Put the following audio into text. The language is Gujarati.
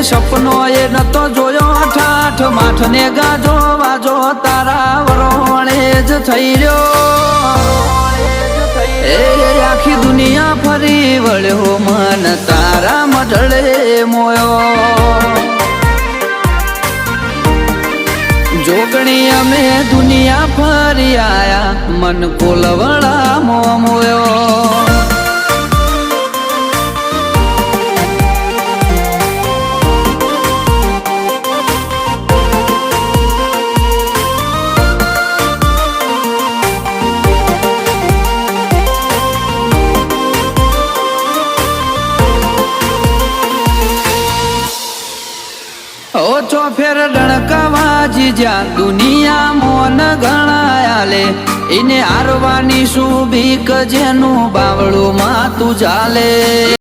સપનો એ નતો જોયો ઠાઠ માઠ ને ગાજો વાજો તારા વરોણે જ થઈ રહ્યો એ આખી દુનિયા ફરી વળ્યો મન તારા મઢળે મોયો જોગણી અમે દુનિયા ફરી આયા મન કોલવડા મોયો ઓછો ફેર ડણકાવાજી જ્યાં દુનિયા મોન ગણાયાલે એને હારવાની શું બીક જેનું બાવળું માં તું ચાલે